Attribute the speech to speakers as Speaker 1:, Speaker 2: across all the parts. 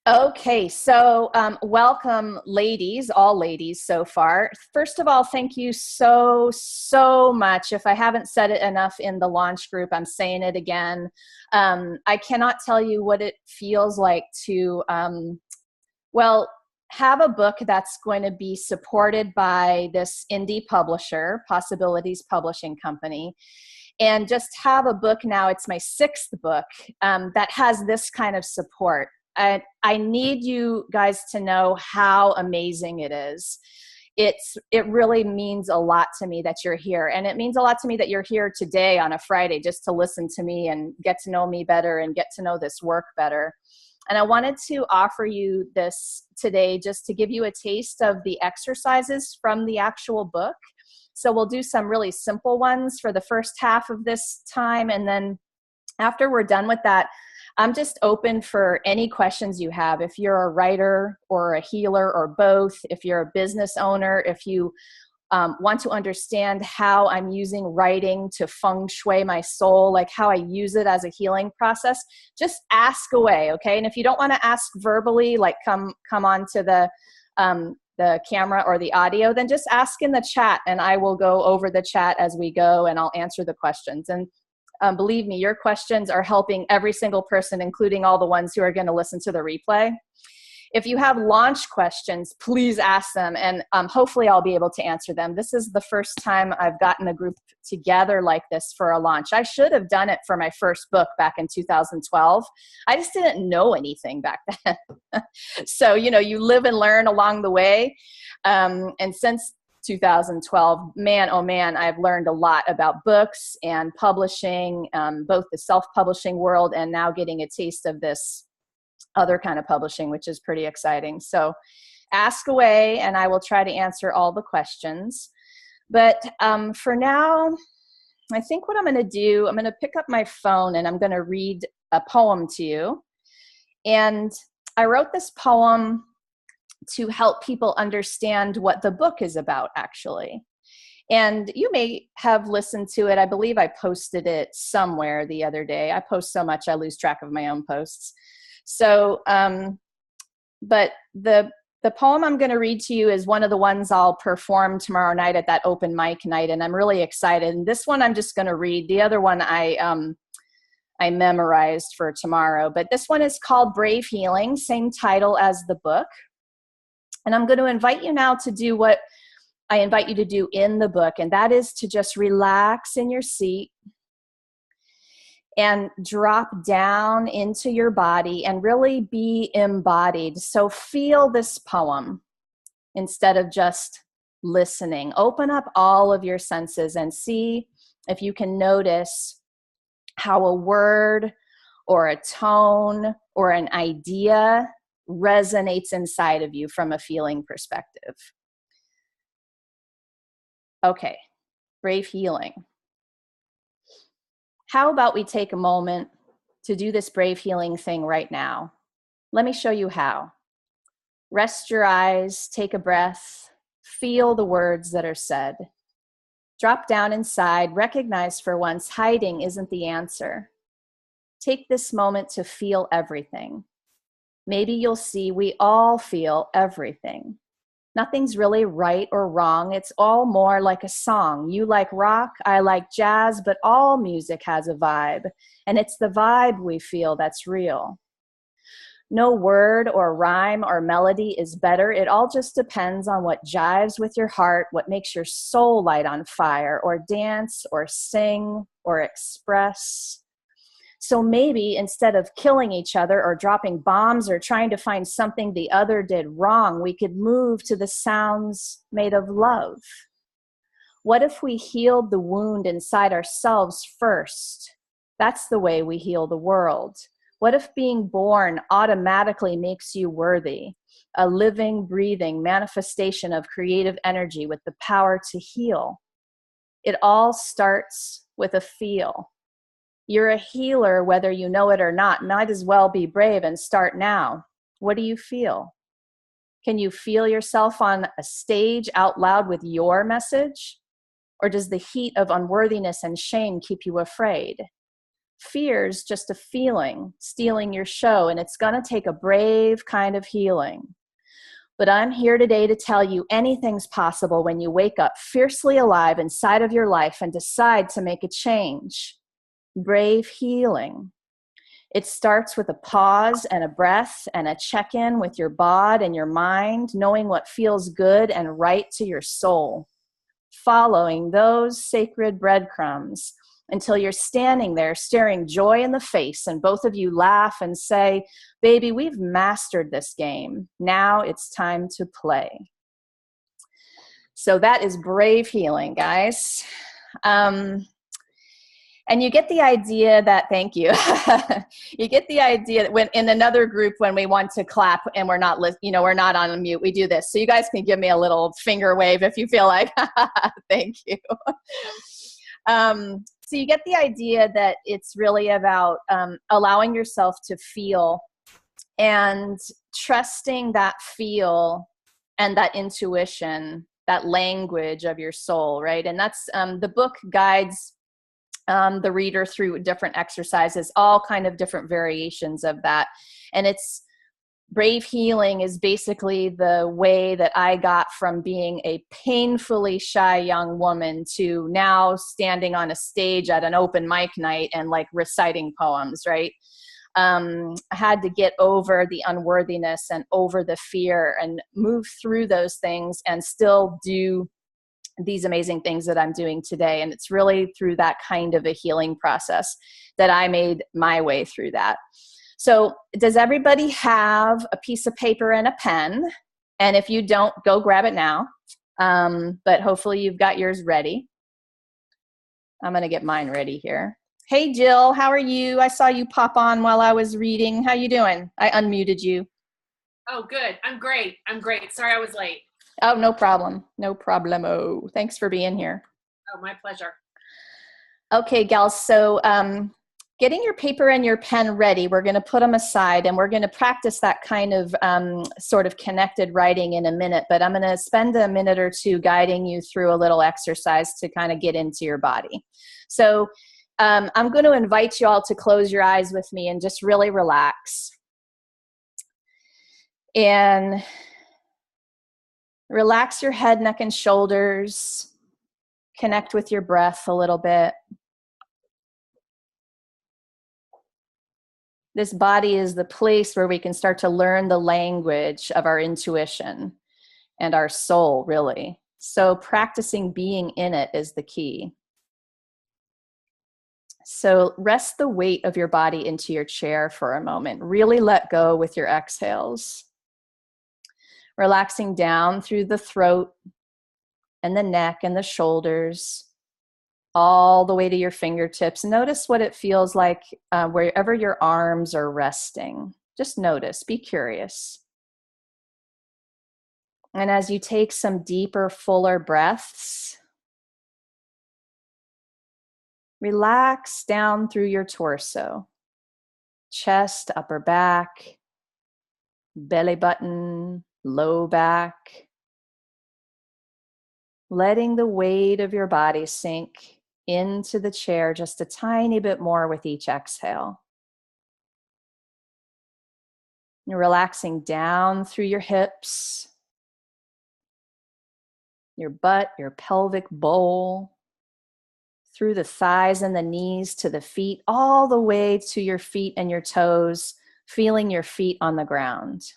Speaker 1: Okay, so welcome, ladies, all ladies so far. First of all, thank you so much. If I haven't said it enough in the launch group, I'm saying it again. I cannot tell you what it feels like to, well, have a book that's going to be supported by this indie publisher, Possibilities Publishing Company, and just have a book now, it's my sixth book, that has this kind of support. I need you guys to know how amazing it is. It really means a lot to me that you're here. And it means a lot to me that you're here today on a Friday just to listen to me and get to know me better and get to know this work better. And I wanted to offer you this today just to give you a taste of the exercises from the actual book. So we'll do some really simple ones for the first half of this time. And then after we're done with that, I'm just open for any questions you have. If you're a writer or a healer or both, if you're a business owner, if you want to understand how I'm using writing to feng shui my soul, like how I use it as a healing process, just ask away, okay? And if you don't want to ask verbally, like come on to the camera or the audio, then just ask in the chat and I will go over the chat as we go and I'll answer the questions. And believe me, your questions are helping every single person, including all the ones who are going to listen to the replay. If you have launch questions, please ask them, and hopefully I'll be able to answer them. This is the first time I've gotten a group together like this for a launch. I should have done it for my first book back in 2012. I just didn't know anything back then. So, you live and learn along the way. And since 2012, man, oh man, I've learned a lot about books and publishing, both the self-publishing world and now getting a taste of this other kind of publishing, which is pretty exciting. So ask away and I will try to answer all the questions. But for now, I think what I'm going to do, I'm going to pick up my phone and I'm going to read a poem to you. And I wrote this poem to help people understand what the book is about, actually. And you may have listened to it. I believe I posted it somewhere the other day. I post so much, I lose track of my own posts. So, but the poem I'm going to read to you is one of the ones I'll perform tomorrow night at that open mic night, and I'm really excited. And this one I'm just going to read. The other one I memorized for tomorrow. But this one is called Brave Healing, same title as the book. And I'm going to invite you now to do what I invite you to do in the book, and that is to just relax in your seat and drop down into your body and really be embodied. So feel this poem instead of just listening. Open up all of your senses and see if you can notice how a word or a tone or an idea resonates inside of you from a feeling perspective. Okay, Brave Healing. How about we take a moment to do this brave healing thing right now? Let me show you how. Rest your eyes, take a breath, feel the words that are said. Drop down inside, recognize for once hiding isn't the answer. Take this moment to feel everything. Maybe you'll see we all feel everything. Nothing's really right or wrong. It's all more like a song. You like rock, I like jazz, but all music has a vibe. And it's the vibe we feel that's real. No word or rhyme or melody is better. It all just depends on what jives with your heart, what makes your soul light on fire, or dance, or sing, or express. So maybe instead of killing each other or dropping bombs or trying to find something the other did wrong, we could move to the sounds made of love. What if we healed the wound inside ourselves first? That's the way we heal the world. What if being born automatically makes you worthy? A living, breathing manifestation of creative energy with the power to heal. It all starts with a feel. You're a healer, whether you know it or not. Might as well be brave and start now. What do you feel? Can you feel yourself on a stage out loud with your message? Or does the heat of unworthiness and shame keep you afraid? Fear's just a feeling stealing your show, and it's going to take a brave kind of healing. But I'm here today to tell you anything's possible when you wake up fiercely alive inside of your life and decide to make a change. Brave healing. It starts with a pause and a breath and a check-in with your bod and your mind, knowing what feels good and right to your soul. Following those sacred breadcrumbs until you're standing there staring joy in the face and both of you laugh and say, baby, we've mastered this game. Now it's time to play. So that is brave healing, guys. And you get the idea that, thank you, you get the idea that when in another group, when we want to clap and we're not, we're not on a mute, we do this. So you guys can give me a little finger wave if you feel like, thank you. So you get the idea that it's really about allowing yourself to feel and trusting that feel and that intuition, that language of your soul, right? And that's the book guides the reader through different exercises, all kind of different variations of that. And it's brave healing is basically the way that I got from being a painfully shy young woman to now standing on a stage at an open mic night and like reciting poems, right? I had to get over the unworthiness and over the fear and move through those things and still do these amazing things that I'm doing today. And it's really through that kind of a healing process that I made my way through that. So does everybody have a piece of paper and a pen? And if you don't, go grab it now. But hopefully you've got yours ready. I'm going to get mine ready here. Hey, Jill, how are you? I saw you pop on while I was reading. How you doing? I unmuted you.
Speaker 2: Oh, good. I'm great. Sorry I was late.
Speaker 1: Oh, no problem. No problemo. Thanks for being here.
Speaker 2: Oh, my pleasure.
Speaker 1: Okay, gals. So getting your paper and your pen ready, we're going to put them aside and we're going to practice that kind of sort of connected writing in a minute. But I'm going to spend a minute or two guiding you through a little exercise to kind of get into your body. So I'm going to invite you all to close your eyes with me and just really relax. And relax your head, neck, and shoulders. Connect with your breath a little bit. This body is the place where we can start to learn the language of our intuition and our soul, really. So practicing being in it is the key. So rest the weight of your body into your chair for a moment. Really let go with your exhales. Relaxing down through the throat and the neck and the shoulders, all the way to your fingertips. Notice what it feels like wherever your arms are resting. Just notice, be curious. And as you take some deeper, fuller breaths, relax down through your torso, chest, upper back, belly button, low back. Letting the weight of your body sink into the chair just a tiny bit more with each exhale. You're relaxing down through your hips, your butt, your pelvic bowl, through the thighs and the knees to the feet, all the way to your feet and your toes, feeling your feet on the ground.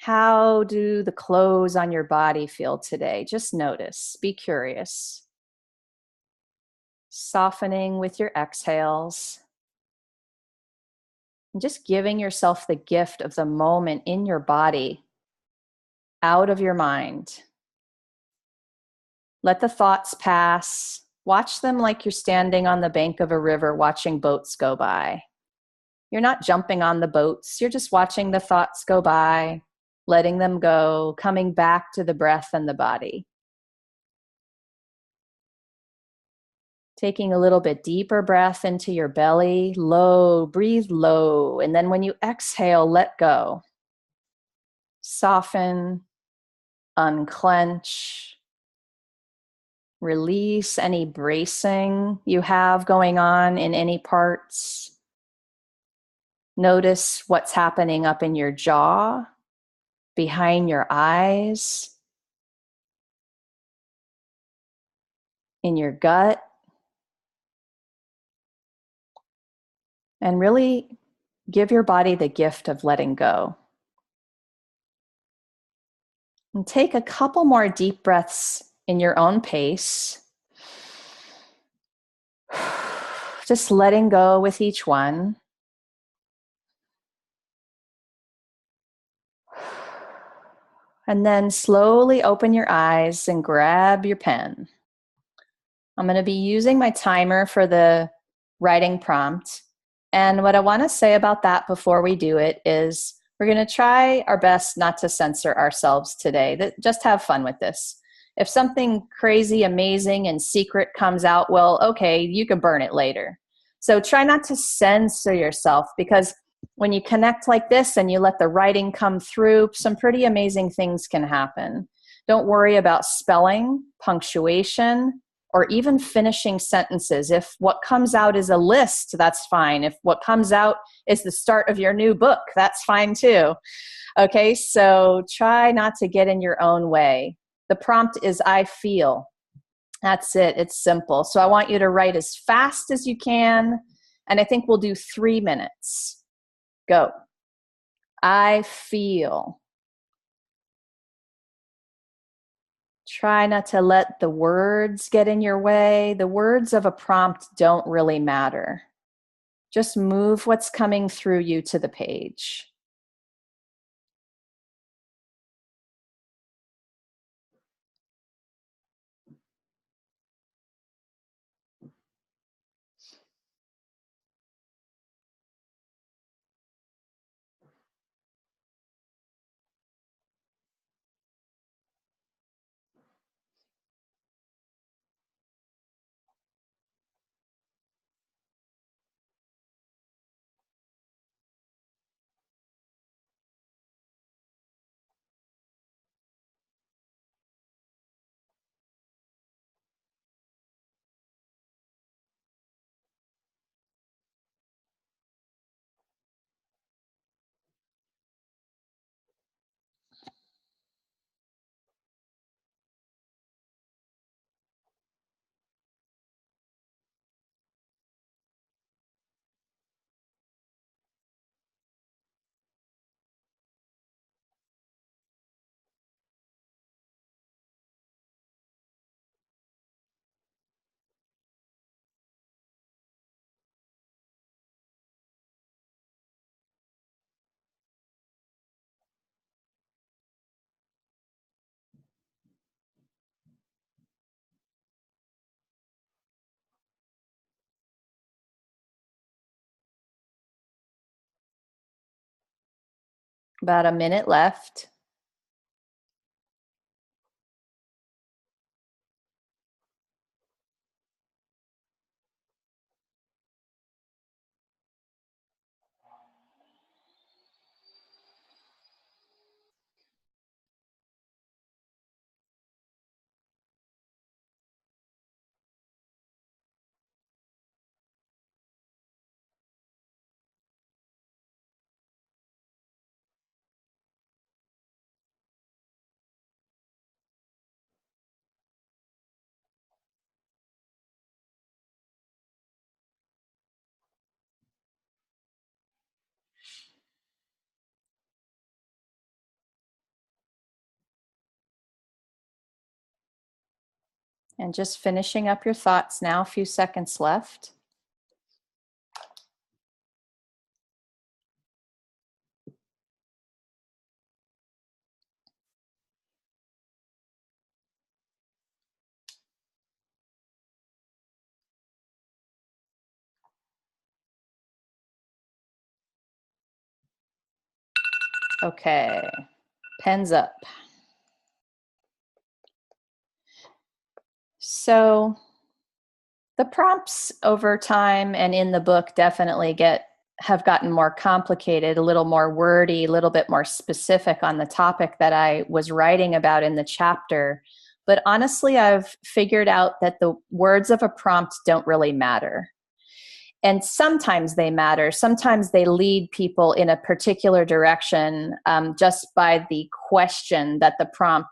Speaker 1: How do the clothes on your body feel today? Just notice, be curious. Softening with your exhales. And just giving yourself the gift of the moment in your body, out of your mind. Let the thoughts pass. Watch them like you're standing on the bank of a river watching boats go by. You're not jumping on the boats. You're just watching the thoughts go by, letting them go, coming back to the breath and the body. Taking a little bit deeper breath into your belly, low, breathe low. And then when you exhale, let go. Soften, unclench, Release any bracing you have going on in any parts. Notice what's happening up in your jaw, behind your eyes, in your gut. And really give your body the gift of letting go. And take a couple more deep breaths in your own pace. Just letting go with each one. And then slowly open your eyes and grab your pen. I'm going to be using my timer for the writing prompt. And what I want to say about that before we do it is we're going to try our best not to censor ourselves today. Just have fun with this. If something crazy, amazing, and secret comes out, well, okay, you can burn it later. So try not to censor yourself, because when you connect like this and you let the writing come through, some pretty amazing things can happen. Don't worry about spelling, punctuation, or even finishing sentences. If what comes out is a list, that's fine. If what comes out is the start of your new book, that's fine too. Okay, so try not to get in your own way. The prompt is I feel. That's it, it's simple. So I want you to write as fast as you can, and I think we'll do 3 minutes. Go. I feel. Try not to let the words get in your way. The words of a prompt don't really matter. Just move what's coming through you to the page. About a minute left. And just finishing up your thoughts now, a few seconds left. Okay, pens up. So the prompts over time and in the book definitely have gotten more complicated, a little more wordy, a little bit more specific on the topic that I was writing about in the chapter. But honestly, I've figured out that the words of a prompt don't really matter. And sometimes they matter. Sometimes they lead people in a particular direction just by the question that the prompt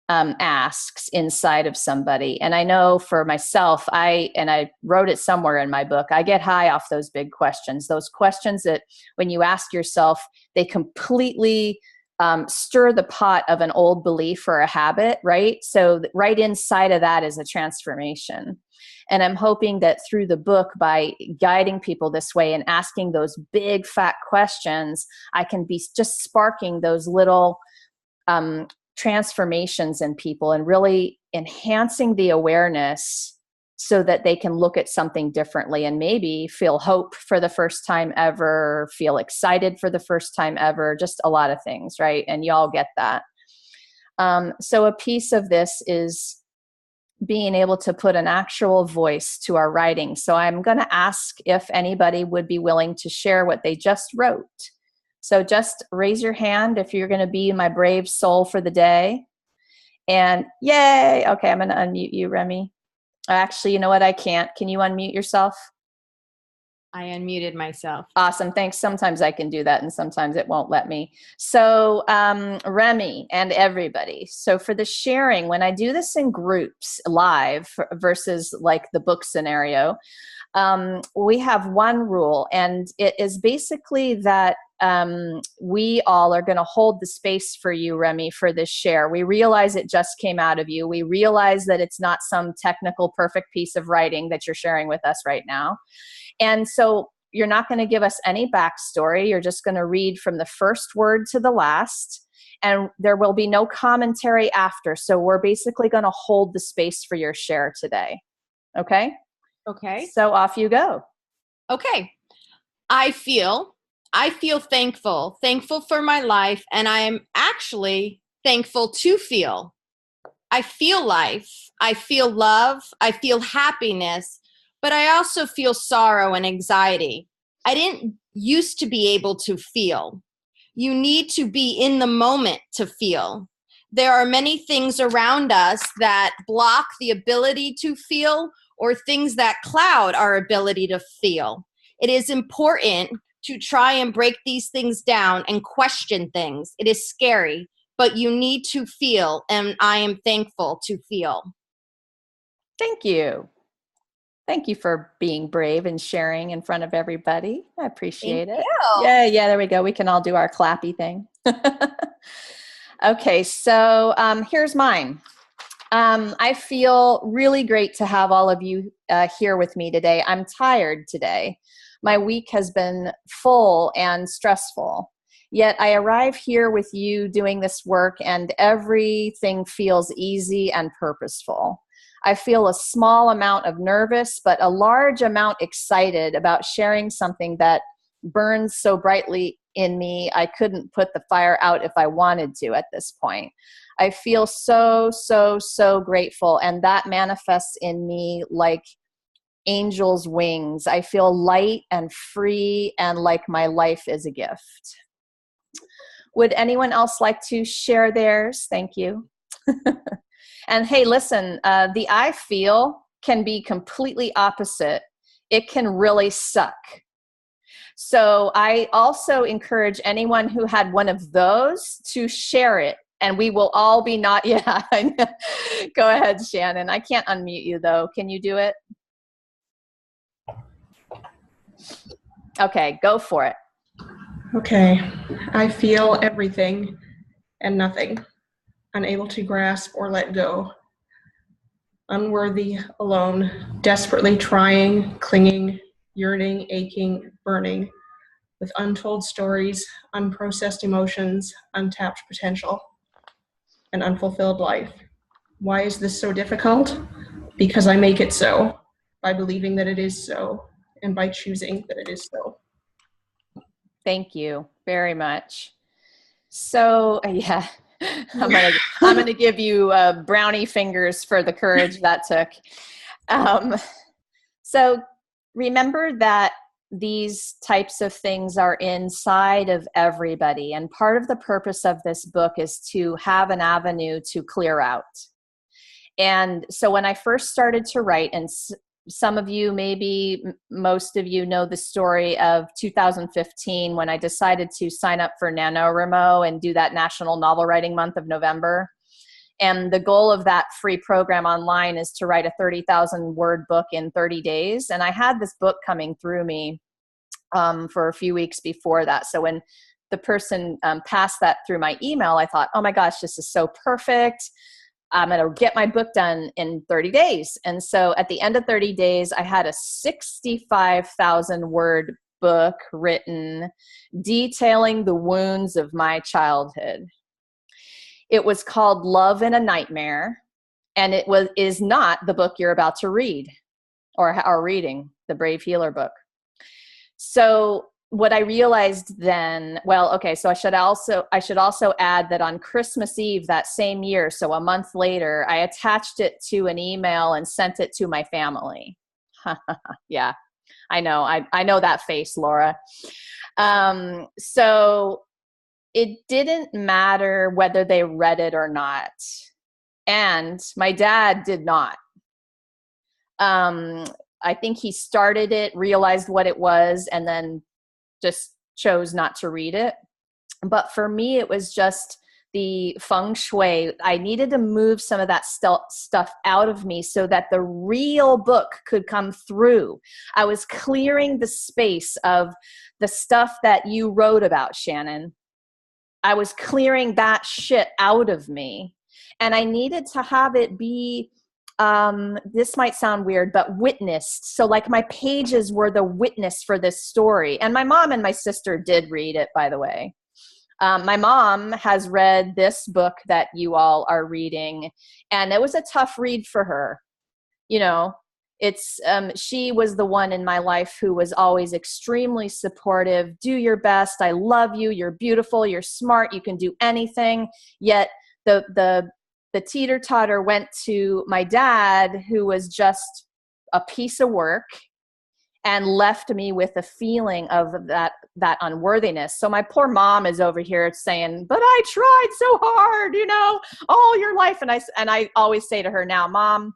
Speaker 1: asks inside of somebody. And I know for myself, I wrote it somewhere in my book, I get high off those big questions, those questions that when you ask yourself, they completely stir the pot of an old belief or a habit, right? So right inside of that is a transformation. And I'm hoping that through the book, by guiding people this way and asking those big fat questions, I can be just sparking those little transformations in people and really enhancing the awareness so that they can look at something differently and maybe feel hope for the first time ever, feel excited for the first time ever, just a lot of things, right? And y'all get that. So a piece of this is being able to put an actual voice to our writing. So I'm going to ask if anybody would be willing to share what they just wrote. So just raise your hand if you're going to be my brave soul for the day. And yay! Okay, I'm going to unmute you, Remy. Actually, you know what? I can't. Can you unmute yourself?
Speaker 3: I unmuted myself.
Speaker 1: Awesome. Thanks. Sometimes I can do that and sometimes it won't let me. So Remy and everybody. So for the sharing, when I do this in groups live versus like the book scenario, we have one rule, and it is basically that we all are going to hold the space for you, Remy, for this share. We realize it just came out of you. We realize that it's not some technical perfect piece of writing that you're sharing with us right now. And so you're not going to give us any backstory. You're just going to read from the first word to the last, and there will be no commentary after. So we're basically going to hold the space for your share today. Okay?
Speaker 3: Okay.
Speaker 1: So off you go.
Speaker 3: Okay. I feel thankful for my life, and I am actually thankful to feel. I feel life, I feel love, I feel happiness, but I also feel sorrow and anxiety. I didn't used to be able to feel. You need to be in the moment to feel. There are many things around us that block the ability to feel, or things that cloud our ability to feel. It is important to try and break these things down and question things. It is scary, but you need to feel, and I am thankful to feel.
Speaker 1: Thank you. Thank you for being brave and sharing in front of everybody. I appreciate it. Yeah, there we go. We can all do our clappy thing. Okay, so here's mine. I feel really great to have all of you here with me today. I'm tired today. My week has been full and stressful. Yet I arrive here with you doing this work and everything feels easy and purposeful. I feel a small amount of nervous, but a large amount excited about sharing something that burns so brightly in me, I couldn't put the fire out if I wanted to at this point. I feel so, so, so grateful, and that manifests in me like angel's wings. I feel light and free and like my life is a gift. Would anyone else like to share theirs? Thank you. And hey, listen, the I feel can be completely opposite. It can really suck. So I also encourage anyone who had one of those to share it, and we will all be not, yeah, go ahead, Shannon. I can't unmute you though. Can you do it? Okay, go for it.
Speaker 4: Okay, I feel everything and nothing, unable to grasp or let go. Unworthy, alone, desperately trying, clinging, yearning, aching, burning, with untold stories, unprocessed emotions, untapped potential, an unfulfilled life. Why is this so difficult? Because I make it so, by believing that it is so, and by choosing that it is so.
Speaker 1: Thank you very much. So yeah, I'm gonna give you brownie fingers for the courage that took. So remember that these types of things are inside of everybody, and part of the purpose of this book is to have an avenue to clear out. And so when I first started to write, and some of you, maybe most of you, know the story of 2015 when I decided to sign up for NaNoWriMo and do that National Novel Writing Month of November. And the goal of that free program online is to write a 30,000 word book in 30 days. And I had this book coming through me for a few weeks before that. So when the person passed that through my email, I thought, oh my gosh, this is so perfect. I'm going to get my book done in 30 days. And so at the end of 30 days, I had a 65,000 word book written detailing the wounds of my childhood. It was called Love in a Nightmare, and it is not the book you're about to read or are reading, the Brave Healer book. So what I realized then, well, okay, so I should also add that on Christmas Eve that same year, so a month later, I attached it to an email and sent it to my family. Yeah, I know. I know that face, Laura. So it didn't matter whether they read it or not. And my dad did not. I think he started it, realized what it was, and then just chose not to read it. But for me, it was just the feng shui. I needed to move some of that stuff out of me so that the real book could come through. I was clearing the space of the stuff that you wrote about, Shannon. I was clearing that shit out of me. And I needed to have it be, this might sound weird, but witnessed. So like my pages were the witness for this story. And my mom and my sister did read it, by the way. My mom has read this book that you all are reading, and it was a tough read for her. You know, it's, she was the one in my life who was always extremely supportive. Do your best. I love you. You're beautiful. You're smart. You can do anything. Yet the teeter-totter went to my dad, who was just a piece of work, and left me with a feeling of that unworthiness. So my poor mom is over here saying, but I tried so hard, you know, all your life. And I always say to her now, Mom,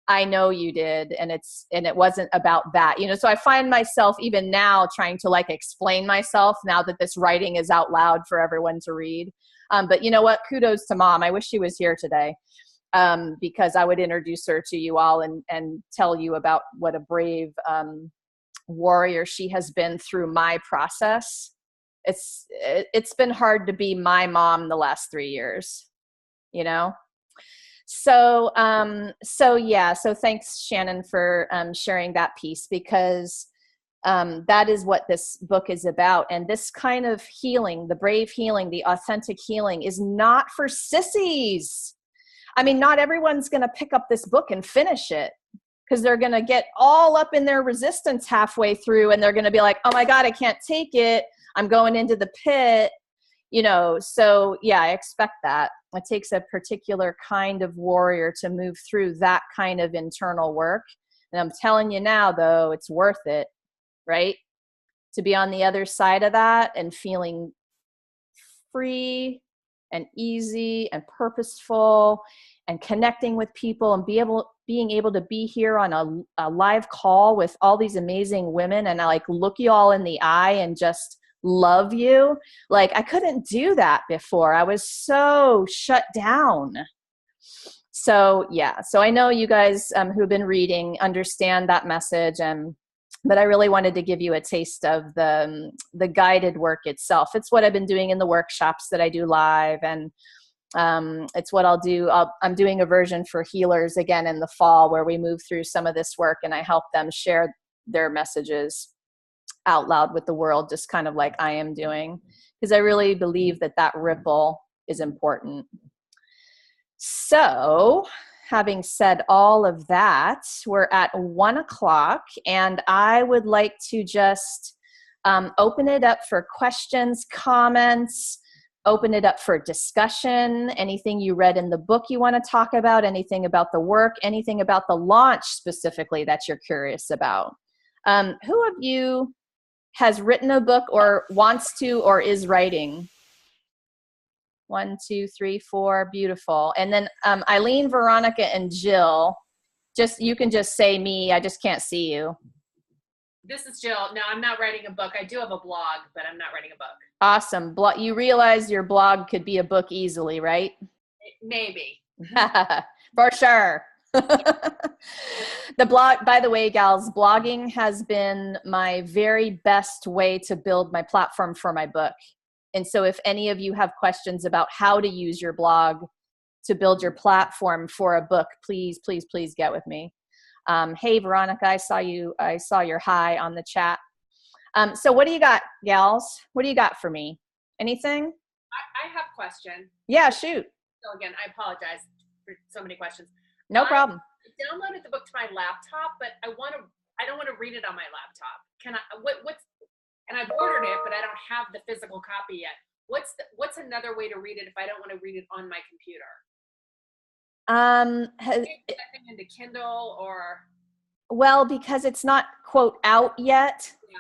Speaker 1: I know you did. And it wasn't about that, you know? So I find myself even now trying to like explain myself now that this writing is out loud for everyone to read. But you know what? Kudos to Mom. I wish she was here today, because I would introduce her to you all and tell you about what a brave warrior she has been through my process. It's been hard to be my mom the last 3 years, you know? So yeah. So thanks, Shannon, for sharing that piece, because that is what this book is about. And this kind of healing, the brave healing, the authentic healing, is not for sissies. I mean, not everyone's going to pick up this book and finish it, because they're going to get all up in their resistance halfway through, and they're going to be like, oh my God, I can't take it. I'm going into the pit, you know? So yeah, I expect that. It takes a particular kind of warrior to move through that kind of internal work. And I'm telling you now, though, it's worth it, right? To be on the other side of that and feeling free and easy and purposeful and connecting with people and being able to be here on a live call with all these amazing women, and I like look you all in the eye and just love you. Like I couldn't do that before. I was so shut down. So yeah, so I know you guys who've been reading understand that message, but I really wanted to give you a taste of the guided work itself. It's what I've been doing in the workshops that I do live, and it's what I'll do. I'm doing a version for healers again in the fall, where we move through some of this work and I help them share their messages out loud with the world, just kind of like I am doing, because I really believe that ripple is important. So having said all of that, we're at 1 o'clock, and I would like to just open it up for questions, comments, open it up for discussion, anything you read in the book you want to talk about, anything about the work, anything about the launch specifically that you're curious about. Who of you has written a book or wants to or is writing? 1, 2, 3, 4. Beautiful. And then Eileen, Veronica, and Jill. You can just say me. I just can't see you.
Speaker 2: This is Jill. No, I'm not writing a book. I do have a blog, but I'm not writing a book.
Speaker 1: Awesome. You realize your blog could be a book easily, right?
Speaker 2: Maybe.
Speaker 1: For sure. The blog, by the way, gals, blogging has been my very best way to build my platform for my book. And so if any of you have questions about how to use your blog to build your platform for a book, please, please, please get with me. Hey, Veronica, I saw your hi on the chat. So what do you got, gals? What do you got for me? Anything?
Speaker 2: I have a question.
Speaker 1: Yeah, shoot.
Speaker 2: So again, I apologize for so many questions.
Speaker 1: No problem.
Speaker 2: I downloaded the book to my laptop, but I don't want to read it on my laptop. Can I, and I've ordered it, but I don't have the physical copy yet. What's another way to read it if I don't want to read it on my computer? Into Kindle or?
Speaker 1: Well, because it's not quote out yet.
Speaker 2: Yeah.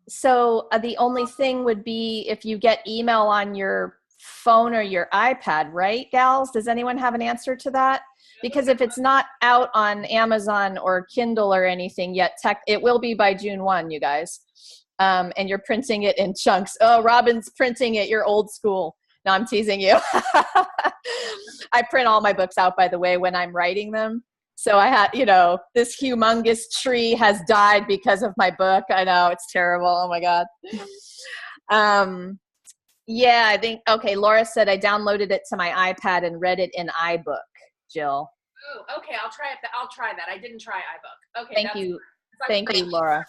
Speaker 1: So the only thing would be if you get email on your phone or your iPad, right, gals? Does anyone have an answer to that? Because if it's not out on Amazon or Kindle or anything yet, it will be by June 1, you guys. And you're printing it in chunks. Oh, Robin's printing it. You're old school. No, I'm teasing you. I print all my books out, by the way, when I'm writing them. So I had, this humongous tree has died because of my book. I know, it's terrible. Oh my God. Yeah, I think, okay, Laura said I downloaded it to my iPad and read it in iBook, Jill.
Speaker 2: Oh, okay, I'll try it. I'll try that. I didn't try iBook. Okay.
Speaker 1: Thank you. Thank you, Laura.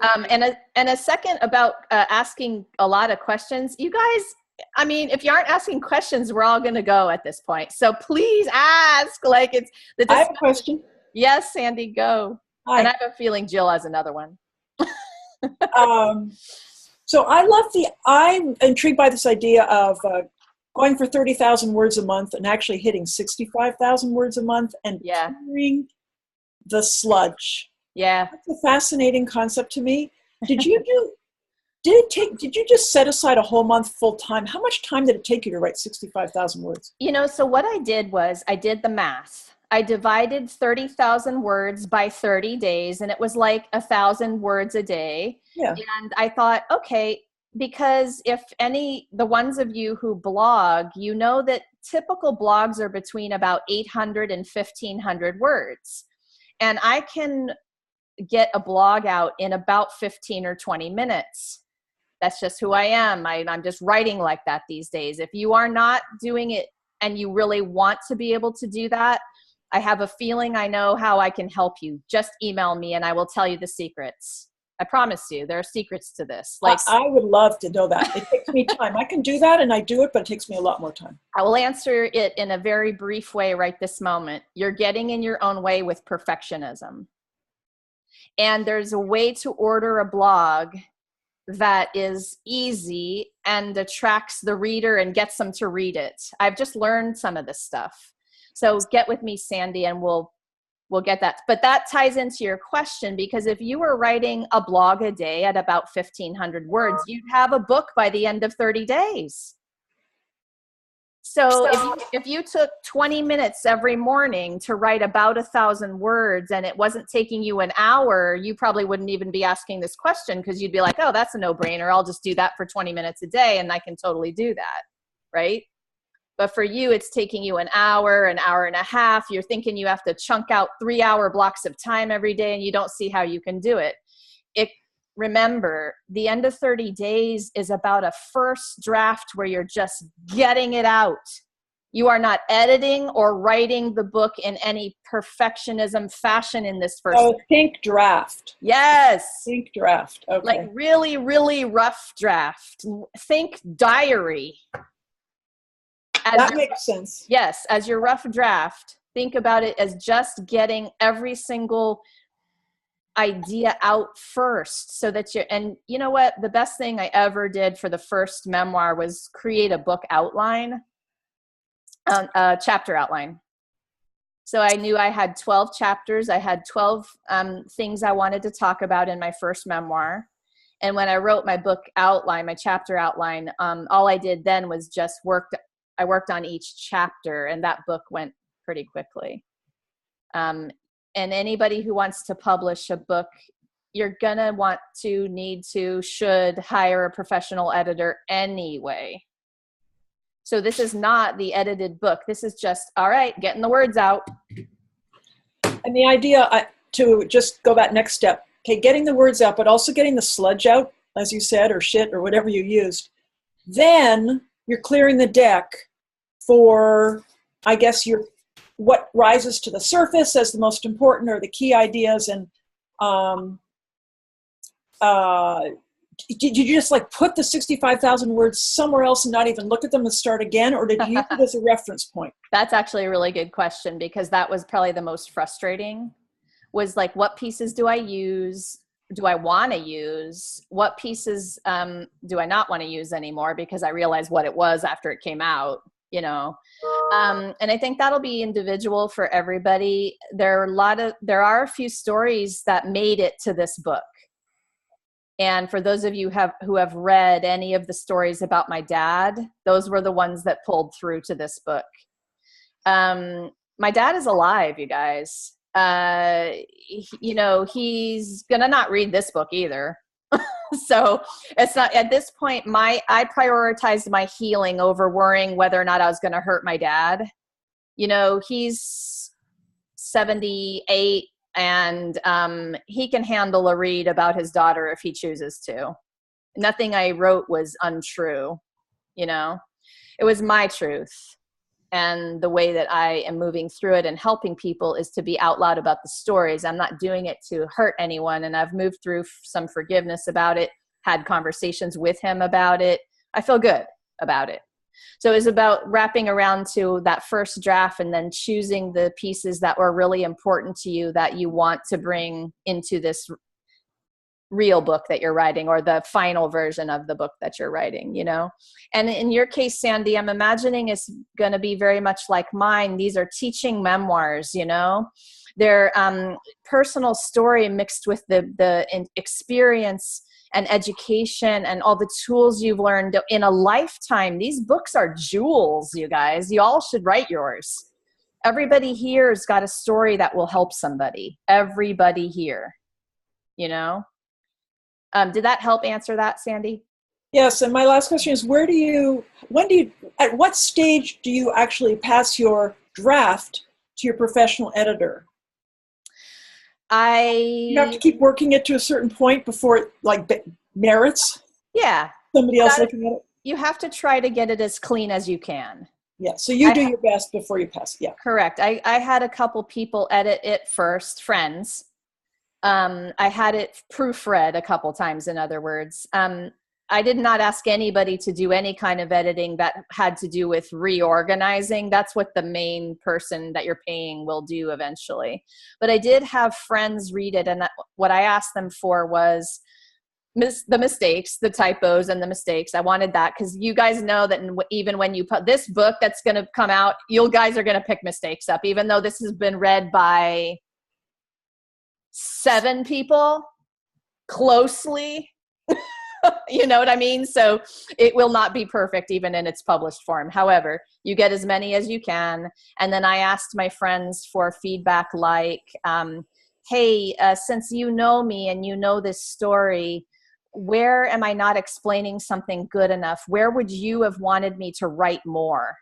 Speaker 1: And a second about asking a lot of questions. You guys, I mean, if you aren't asking questions, we're all going to go at this point. So please ask. Like
Speaker 5: I have a question.
Speaker 1: Yes, Sandy, go.
Speaker 5: Hi.
Speaker 1: And I have a feeling Jill has another one.
Speaker 5: So I'm intrigued by this idea of going for 30,000 words a month and actually hitting 65,000 words a month and clearing the sludge.
Speaker 1: Yeah.
Speaker 5: That's a fascinating concept to me. Did you just set aside a whole month full time? How much time did it take you to write 65,000 words?
Speaker 1: So what I did was I did the math. I divided 30,000 words by 30 days, and it was like 1,000 words a day.
Speaker 5: Yeah.
Speaker 1: And I thought, okay, because the ones of you who blog, you know that typical blogs are between about 800 and 1,500 words. And I can get a blog out in about 15 or 20 minutes. That's just who I am. I'm just writing like that these days. If you are not doing it and you really want to be able to do that, I have a feeling I know how I can help you. Just email me and I will tell you the secrets. I promise you, there are secrets to this.
Speaker 5: I would love to know that. It takes me time. I can do that and I do it, but it takes me a lot more time.
Speaker 1: I will answer it in a very brief way right this moment. You're getting in your own way with perfectionism. And there's a way to order a blog that is easy and attracts the reader and gets them to read it. I've just learned some of this stuff. So get with me, Sandy, and we'll get that. But that ties into your question, because if you were writing a blog a day at about 1,500 words, you'd have a book by the end of 30 days. So if you took 20 minutes every morning to write about 1,000 words and it wasn't taking you an hour, you probably wouldn't even be asking this question, because you'd be like, oh, that's a no-brainer. I'll just do that for 20 minutes a day and I can totally do that, right? But for you, it's taking you an hour and a half. You're thinking you have to chunk out 3-hour blocks of time every day, and you don't see how you can do it. Remember, the end of 30 days is about a first draft where you're just getting it out. You are not editing or writing the book in any perfectionism fashion in this first.
Speaker 5: Oh, think draft.
Speaker 1: Yes.
Speaker 5: Think draft. Okay.
Speaker 1: Like really, really rough draft. Think diary.
Speaker 5: That makes sense.
Speaker 1: Yes, as your rough draft, think about it as just getting every single idea out first, so that and you know what? The best thing I ever did for the first memoir was create a book outline, a chapter outline. So I knew I had 12 chapters. I had 12 things I wanted to talk about in my first memoir. And when I wrote my book outline, my chapter outline, all I did then was just I worked on each chapter, and that book went pretty quickly. And anybody who wants to publish a book, you're gonna want to, need to, should hire a professional editor anyway. So this is not the edited book. This is just, all right, getting the words out.
Speaker 5: And the idea, to just go that next step, okay, getting the words out, but also getting the sludge out, as you said, or shit, or whatever you used. Then you're clearing the deck for, I guess, what rises to the surface as the most important or the key ideas. And did you just like put the 65,000 words somewhere else and not even look at them and start again? Or did you use it as a reference point?
Speaker 1: That's actually a really good question, because that was probably the most frustrating, was like, what pieces do I use? Do I want to use? What pieces do I not want to use anymore? Because I realized what it was after it came out, you know? And I think that'll be individual for everybody. There are a few stories that made it to this book. And for those of you who have read any of the stories about my dad, those were the ones that pulled through to this book. My dad is alive, you guys. You know, he's gonna not read this book either. So it's not, at this point, I prioritized my healing over worrying whether or not I was gonna hurt my dad. You know, he's 78, and he can handle a read about his daughter if he chooses to. Nothing I wrote was untrue, you know. It was my truth. And the way that I am moving through it and helping people is to be out loud about the stories. I'm not doing it to hurt anyone. And I've moved through some forgiveness about it, had conversations with him about it. I feel good about it. So it's about wrapping around to that first draft and then choosing the pieces that were really important to you that you want to bring into this real book that you're writing, or the final version of the book that you're writing, you know? And in your case, Sandy, I'm imagining it's going to be very much like mine. These are teaching memoirs, you know? They're personal story mixed with the experience and education and all the tools you've learned in a lifetime. These books are jewels, you guys. You all should write yours. Everybody here has got a story that will help somebody. Everybody here, you know? Did that help answer that, Sandy?
Speaker 5: Yes, and my last question is, at what stage do you actually pass your draft to your professional editor? You have to keep working it to a certain point before it merits somebody else looking at it?
Speaker 1: You have to try to get it as clean as you can.
Speaker 5: Yeah, so you do your best before you pass it, yeah.
Speaker 1: Correct. I had a couple people edit it first, friends. I had it proofread a couple times, in other words. I did not ask anybody to do any kind of editing that had to do with reorganizing. That's what the main person that you're paying will do eventually. But I did have friends read it, and what I asked them for was the mistakes, the typos and the mistakes. I wanted that because you guys know that even when you put this book that's going to come out, you guys are going to pick mistakes up, even though this has been read by 7 people closely. You know what I mean? So it will not be perfect even in its published form. However, you get as many as you can. And then I asked my friends for feedback like, hey, since you know me and you know this story, where am I not explaining something good enough? Where would you have wanted me to write more?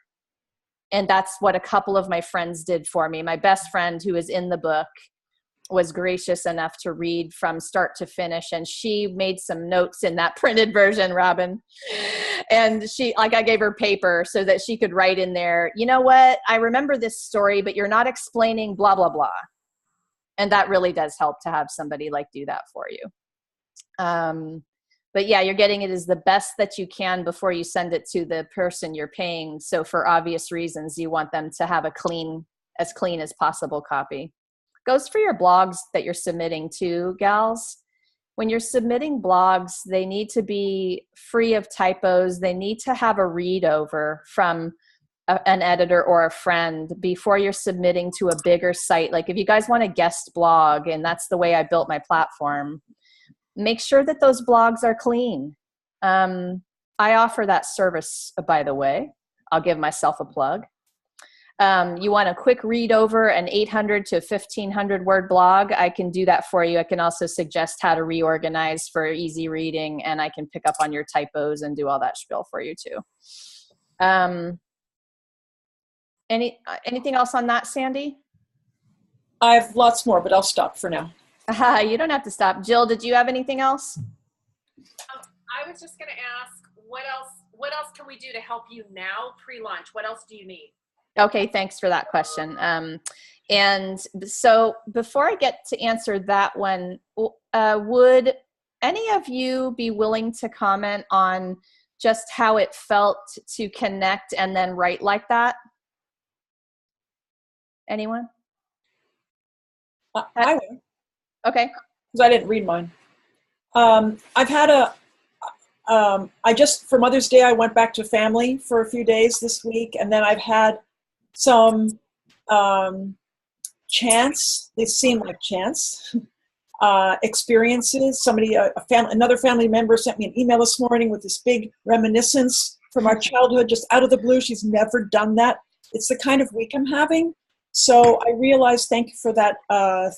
Speaker 1: And that's what a couple of my friends did for me. My best friend, who is in the book, was gracious enough to read from start to finish. And she made some notes in that printed version, Robin. And I gave her paper so that she could write in there, you know what, I remember this story, but you're not explaining blah, blah, blah. And that really does help to have somebody do that for you. But yeah, you're getting it as the best that you can before you send it to the person you're paying. So for obvious reasons, you want them to have as clean as possible copy. Goes for your blogs that you're submitting to, gals. When you're submitting blogs, they need to be free of typos. They need to have a read over from an editor or a friend before you're submitting to a bigger site. Like if you guys want a guest blog, and that's the way I built my platform, make sure that those blogs are clean. I offer that service, by the way. I'll give myself a plug. You want a quick read over an 800 to 1500 word blog, I can do that for you. I can also suggest how to reorganize for easy reading, and I can pick up on your typos and do all that spiel for you too. Anything else on that, Sandy?
Speaker 5: I have lots more, but I'll stop for now.
Speaker 1: You don't have to stop. Jill, did you have anything else?
Speaker 2: I was just going to ask, what else can we do to help you now pre-launch? What else do you need?
Speaker 1: Okay, thanks for that question. And so before I get to answer that one, would any of you be willing to comment on just how it felt to connect and then write like that? Anyone?
Speaker 5: I will.
Speaker 1: Okay.
Speaker 5: Because I didn't read mine. I've had for Mother's Day, I went back to family for a few days this week, and then I've had some chance, they seem like chance, experiences. Another family member sent me an email this morning with this big reminiscence from our childhood, just out of the blue. She's never done that. It's the kind of week I'm having. So I realized, thank you for that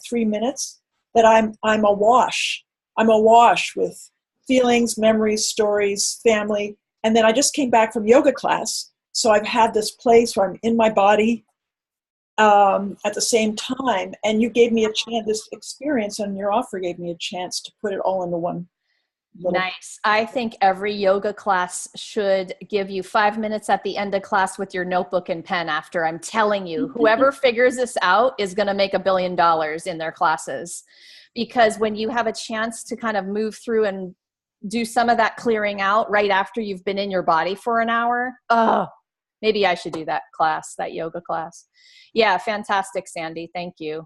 Speaker 5: 3 minutes, that I'm awash. I'm awash with feelings, memories, stories, family. And then I just came back from yoga class. So I've had this place where I'm in my body at the same time. And you gave me a chance, this experience, and your offer gave me a chance to put it all into one.
Speaker 1: Nice. I think every yoga class should give you 5 minutes at the end of class with your notebook and pen after. I'm telling you, whoever figures this out is going to make $1 billion in their classes. Because when you have a chance to kind of move through and do some of that clearing out right after you've been in your body for an hour, maybe I should do that class, that yoga class. Yeah, fantastic, Sandy. Thank you.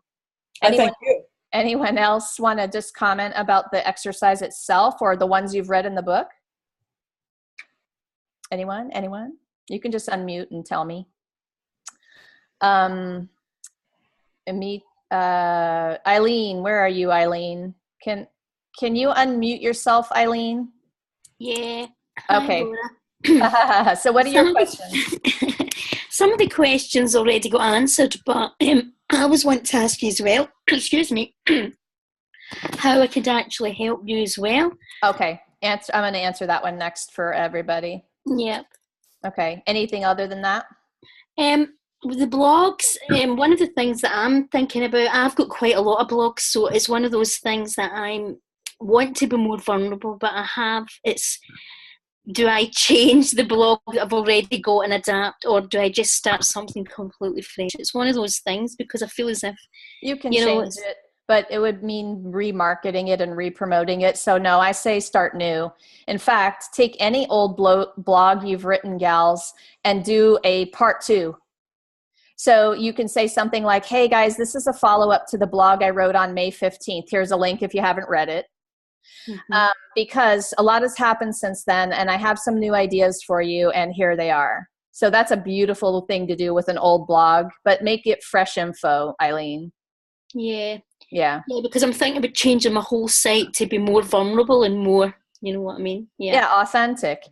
Speaker 5: Thank you.
Speaker 1: Anyone else want to just comment about the exercise itself or the ones you've read in the book? Anyone? You can just unmute and tell me. Eileen, where are you, Eileen? Can you unmute yourself, Eileen?
Speaker 6: Yeah.
Speaker 1: Okay. So what are your questions?
Speaker 6: Some of the questions already got answered, but I was wanting to ask you as well, excuse me, how I could actually help you as well.
Speaker 1: Okay. I'm going to answer that one next for everybody.
Speaker 6: Yep.
Speaker 1: Okay. Anything other than that?
Speaker 6: With the blogs, one of the things that I'm thinking about, I've got quite a lot of blogs, so it's one of those things that I want to be more vulnerable, but do I change the blog that I've already got and adapt, or do I just start something completely fresh? It's one of those things, because I feel as if
Speaker 1: you can change it, but it would mean remarketing it and re-promoting it. So no, I say start new. In fact, take any old blog you've written, gals, and do a part 2. So you can say something like, hey guys, this is a follow-up to the blog I wrote on May 15th. Here's a link if you haven't read it. Mm-hmm. Because a lot has happened since then, and I have some new ideas for you, and here they are. So that's a beautiful thing to do with an old blog, but make it fresh info, Eileen.
Speaker 6: Yeah,
Speaker 1: because
Speaker 6: I'm thinking about changing my whole site to be more vulnerable and more, you know what I mean?
Speaker 1: Yeah, authentic.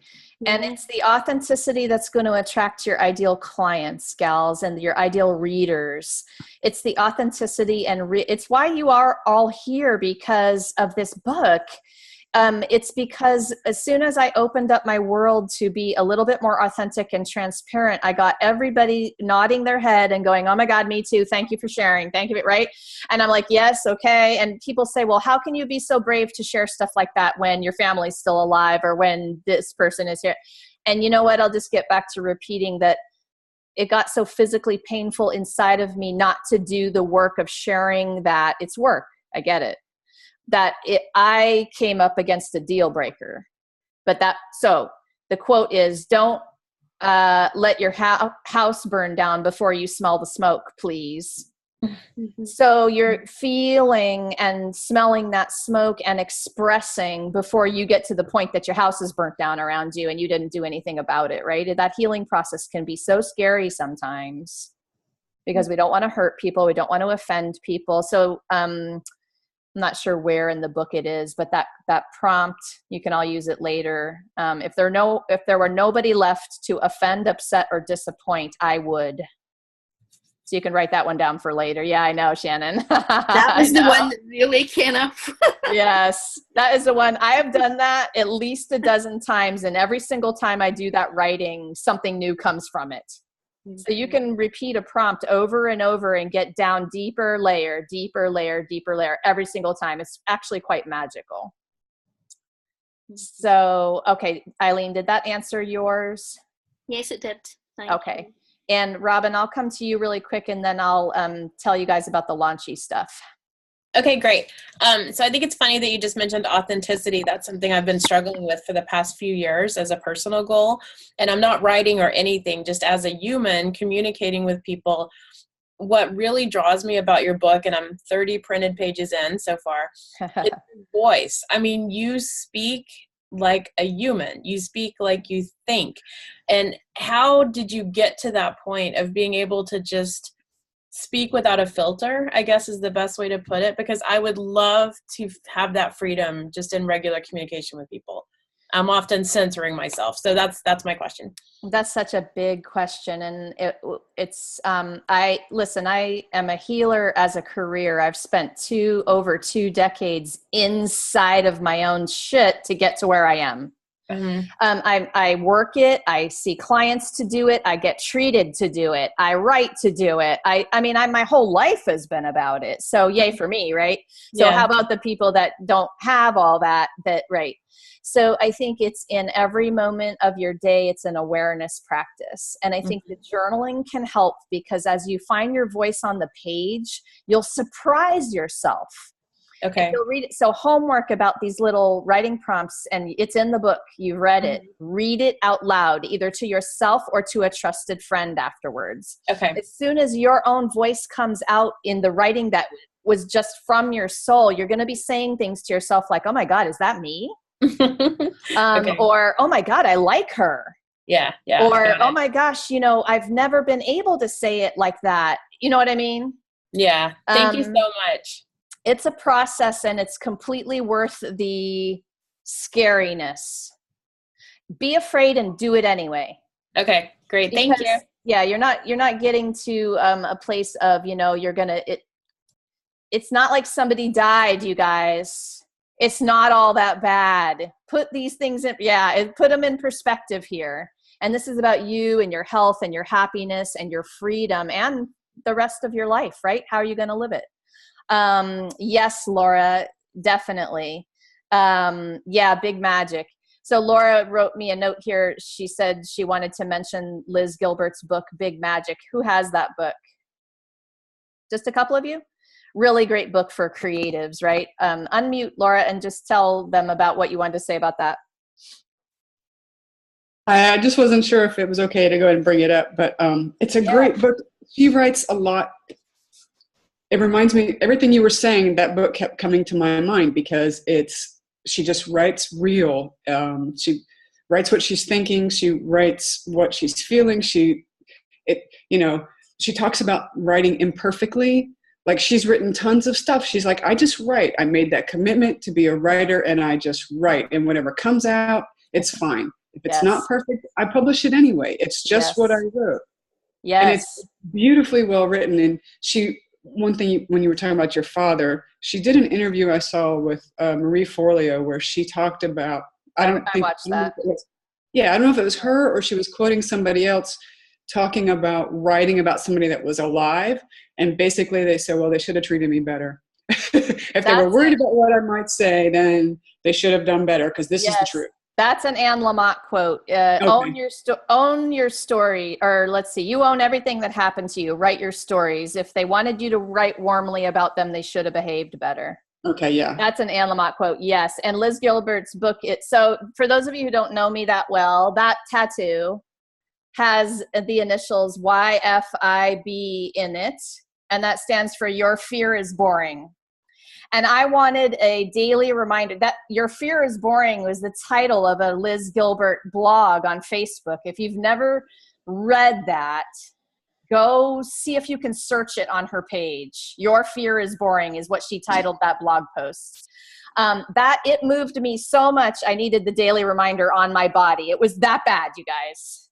Speaker 1: And it's the authenticity that's going to attract your ideal clients, gals, and your ideal readers. It's the authenticity, and it's why you are all here, because of this book. It's because as soon as I opened up my world to be a little bit more authentic and transparent, I got everybody nodding their head and going, oh my God, me too. Thank you for sharing. Thank you. Right. And I'm like, yes. Okay. And people say, well, how can you be so brave to share stuff like that when your family's still alive or when this person is here? And you know what? I'll just get back to repeating that it got so physically painful inside of me not to do the work of sharing that it's work. I get it. I came up against a deal breaker. So the quote is, don't let your house burn down before you smell the smoke, please. Mm-hmm. So you're feeling and smelling that smoke and expressing before you get to the point that your house is burnt down around you and you didn't do anything about it, right? That healing process can be so scary sometimes because we don't want to hurt people. We don't want to offend people. So not sure where in the book it is, but that prompt, you can all use it later. If there were nobody left to offend, upset, or disappoint, I would. So you can write that one down for later. Yeah, I know, Shannon.
Speaker 6: That was the one that really came up.
Speaker 1: Yes, that is the one. I have done that at least a dozen times, and every single time I do that writing, something new comes from it. So you can repeat a prompt over and over and get down deeper layer, deeper layer, deeper layer every single time. It's actually quite magical. So, okay, Eileen, did that answer yours?
Speaker 6: Yes, it did.
Speaker 1: Okay. And Robin, I'll come to you really quick, and then I'll tell you guys about the launchy stuff.
Speaker 7: Okay, great. So I think it's funny that you just mentioned authenticity. That's something I've been struggling with for the past few years as a personal goal. And I'm not writing or anything, just as a human communicating with people. What really draws me about your book, and I'm 30 printed pages in so far, is your voice. I mean, you speak like a human. You speak like you think. And how did you get to that point of being able to just speak without a filter, I guess is the best way to put it, because I would love to have that freedom just in regular communication with people. I'm often censoring myself. So that's my question.
Speaker 1: That's such a big question. And I am a healer as a career. I've spent over 2 decades inside of my own shit to get to where I am. Mm-hmm. I work it. I see clients to do it. I get treated to do it. I write to do it. My whole life has been about it. So yay for me, right? So how about the people that don't have all that, right? So I think it's in every moment of your day, it's an awareness practice. And I think the journaling can help, because as you find your voice on the page, you'll surprise yourself. Okay. You'll read it. So homework about these little writing prompts, and it's in the book. You've read it. Read it out loud, either to yourself or to a trusted friend afterwards. Okay. As soon as your own voice comes out in the writing that was just from your soul, you're going to be saying things to yourself like, oh my God, is that me? Okay. Or, oh my God, I like her. Yeah. Or, oh my gosh, I've never been able to say it like that. You know what I mean? Yeah. Thank you so much. It's a process, and it's completely worth the scariness. Be afraid and do it anyway. Okay, great. Thank you. Yeah, you're not getting to a place of, it's not like somebody died, you guys. It's not all that bad. Put these things in, put them in perspective here. And this is about you and your health and your happiness and your freedom and the rest of your life, right? How are you going to live it? Yes, Laura, definitely. Big magic. So Laura wrote me a note here. She said she wanted to mention Liz Gilbert's book, Big Magic. Who has that book? Just a couple of you? Really great book for creatives, right? Unmute, Laura, and just tell them about what you wanted to say about that.
Speaker 8: I just wasn't sure if it was okay to go ahead and bring it up, but it's a great book. She writes a lot. It reminds me, everything you were saying, that book kept coming to my mind, because she just writes real. She writes what she's thinking. She writes what she's feeling. She talks about writing imperfectly. Like, she's written tons of stuff. She's like, I just write. I made that commitment to be a writer, and I just write. And whatever comes out, it's fine. If it's not perfect, I publish it anyway. It's just what I wrote. Yes. And it's beautifully well written. And one thing, when you were talking about your father, she did an interview I saw with Marie Forleo, where she talked about, I don't know if it was her or she was quoting somebody else talking about writing about somebody that was alive. And basically they said, well, they should have treated me better. If they were worried about what I might say, then they should have done better, because this is the truth.
Speaker 1: That's an Anne Lamott quote. Own your story, or let's see, you own everything that happened to you. Write your stories. If they wanted you to write warmly about them, they should have behaved better. Okay, yeah. That's an Anne Lamott quote, yes. And Liz Gilbert's book, so for those of you who don't know me that well, that tattoo has the initials YFIB in it, and that stands for Your Fear is Boring. And I wanted a daily reminder that Your Fear is Boring was the title of a Liz Gilbert blog on Facebook. If you've never read that, Go see if you can search it on her page. Your Fear is Boring is what she titled that blog post. That it moved me so much, I needed the daily reminder on my body. It was that bad, you guys.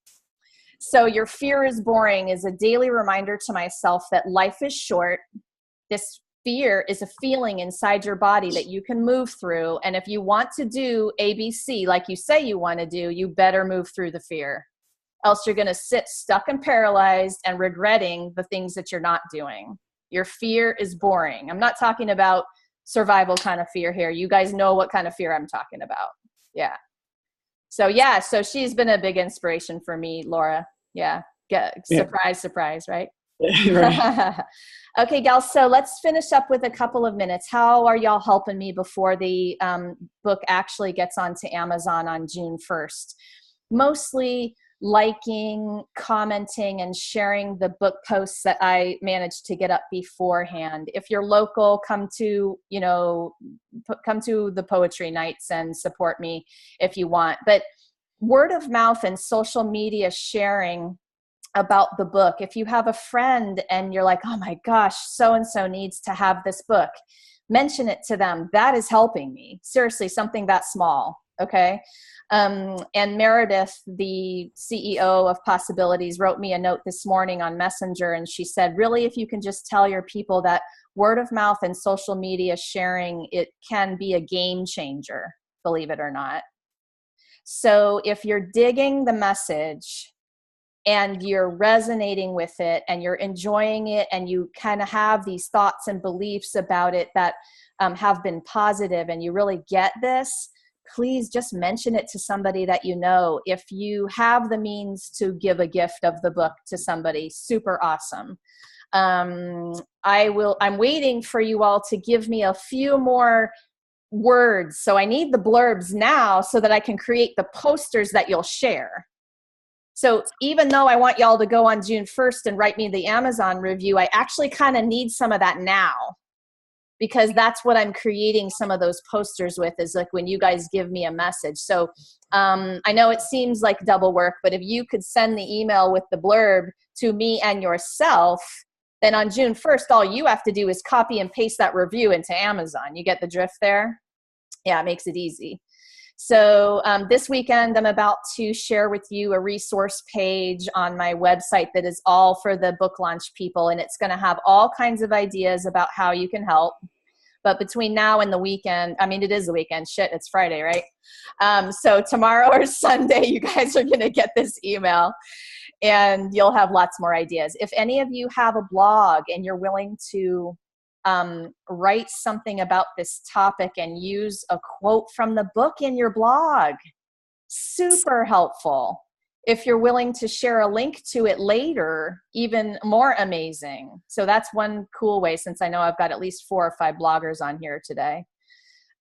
Speaker 1: So Your Fear is Boring is a daily reminder to myself that life is short. This fear is a feeling inside your body that you can move through. And if you want to do ABC, like you say you want to do, you better move through the fear. Else you're going to sit stuck and paralyzed and regretting the things that you're not doing. Your fear is boring. I'm not talking about survival kind of fear here. You guys know what kind of fear I'm talking about. Yeah. So she's been a big inspiration for me, Laura. Yeah. Surprise, right?
Speaker 8: Right.
Speaker 1: Okay, gals, so let's finish up with a couple of minutes. How are y'all helping me before the book actually gets onto Amazon on June 1st? Mostly liking, commenting, and sharing the book posts that I managed to get up beforehand. If you're local, come to the poetry nights and support me if you want. But word of mouth and social media sharing about the book. If you have a friend and you're like, oh my gosh, so-and-so needs to have this book, mention it to them. That is helping me. Seriously, something that small. Okay. And Meredith, the CEO of Possibilities, wrote me a note this morning on Messenger, and she said, really, if you can just tell your people that word of mouth and social media sharing, it can be a game changer, believe it or not. So if you're digging the message and you're resonating with it and you're enjoying it and you kind of have these thoughts and beliefs about it that have been positive and you really get this, please just mention it to somebody that you know. If you have the means to give a gift of the book to somebody, super awesome. I'm waiting for you all to give me a few more words. So I need the blurbs now so that I can create the posters that you'll share. So even though I want y'all to go on June 1st and write me the Amazon review, I actually kind of need some of that now, because that's what I'm creating some of those posters with, is like when you guys give me a message. So I know it seems like double work, but if you could send the email with the blurb to me and yourself, then on June 1st, all you have to do is copy and paste that review into Amazon. You get the drift there? Yeah, it makes it easy. So this weekend, I'm about to share with you a resource page on my website that is all for the book launch people, and it's going to have all kinds of ideas about how you can help. But between now and the weekend, I mean, it is the weekend. Shit, it's Friday, right? So tomorrow or Sunday, you guys are going to get this email, and you'll have lots more ideas. If any of you have a blog and you're willing to write something about this topic and use a quote from the book in your blog, super helpful. If you're willing to share a link to it later, even more amazing. So that's one cool way, since I know I've got at least 4 or 5 bloggers on here today.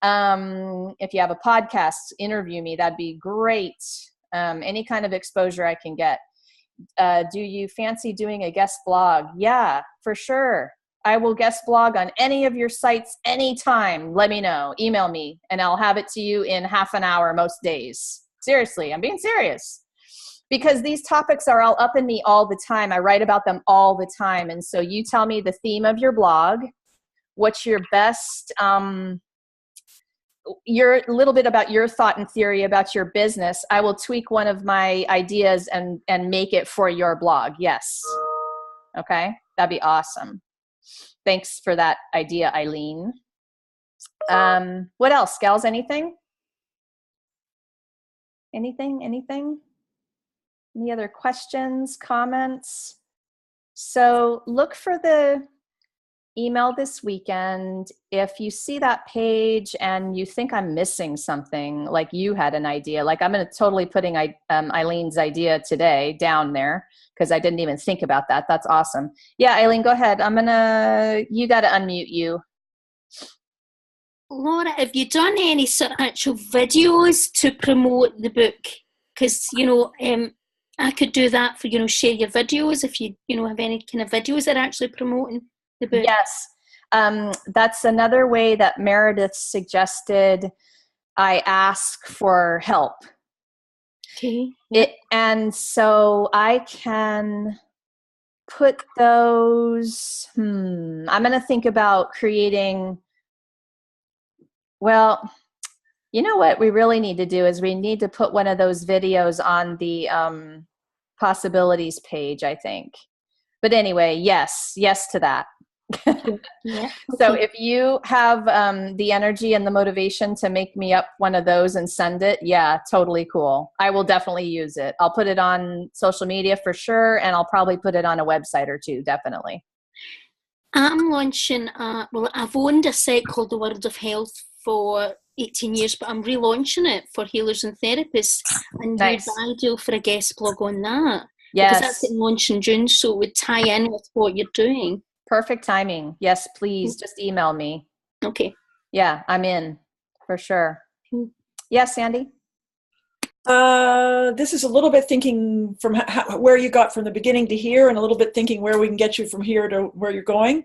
Speaker 1: If you have a podcast, interview me. That'd be great. Any kind of exposure I can get. Do you fancy doing a guest blog? Yeah, for sure. I will guest blog on any of your sites anytime. Let me know. Email me, and I'll have it to you in half an hour most days. Seriously, I'm being serious. Because these topics are all up in me all the time. I write about them all the time. And so you tell me the theme of your blog, what's your best, your little bit about your thought and theory about your business. I will tweak one of my ideas and make it for your blog. Yes. Okay. That'd be awesome. Thanks for that idea, Eileen. What else, gals? Anything? Anything? Any other questions, comments? So look for the email this weekend. If you see that page and you think I'm missing something, like you had an idea, like I'm going to totally putting Eileen's idea today down there, because I didn't even think about that. That's awesome. Yeah, Eileen, go ahead. You got to unmute you.
Speaker 6: Laura, have you done any sort of actual videos to promote the book? Because, I could do that for, share your videos if you, have any kind of videos that are actually promoting the book.
Speaker 1: Yes. That's another way that Meredith suggested I ask for help.
Speaker 6: Okay.
Speaker 1: And so I can put those, I'm going to think about creating, well, you know what we really need to do is we need to put one of those videos on the possibilities page, I think. But anyway, yes to that.
Speaker 6: Yeah.
Speaker 1: So if you have the energy and the motivation to make me up one of those and send it, yeah, totally cool. I will definitely use it. I'll put it on social media for sure, and I'll probably put it on a website or two, definitely.
Speaker 6: I'm launching, well, I've owned a site called The World of Health for 18 years, but I'm relaunching it for healers and therapists. And
Speaker 1: nice.
Speaker 6: you'd be ideal for a guest blog on that.
Speaker 1: Yes.
Speaker 6: Because that's getting launched in June, so it would tie in with what you're doing.
Speaker 1: Perfect timing. Yes, please. Just email me.
Speaker 6: Okay.
Speaker 1: Yeah, I'm in for sure. Yes, Sandy?
Speaker 5: This is a little bit thinking from where you got from the beginning to here, and a little bit thinking where we can get you from here to where you're going.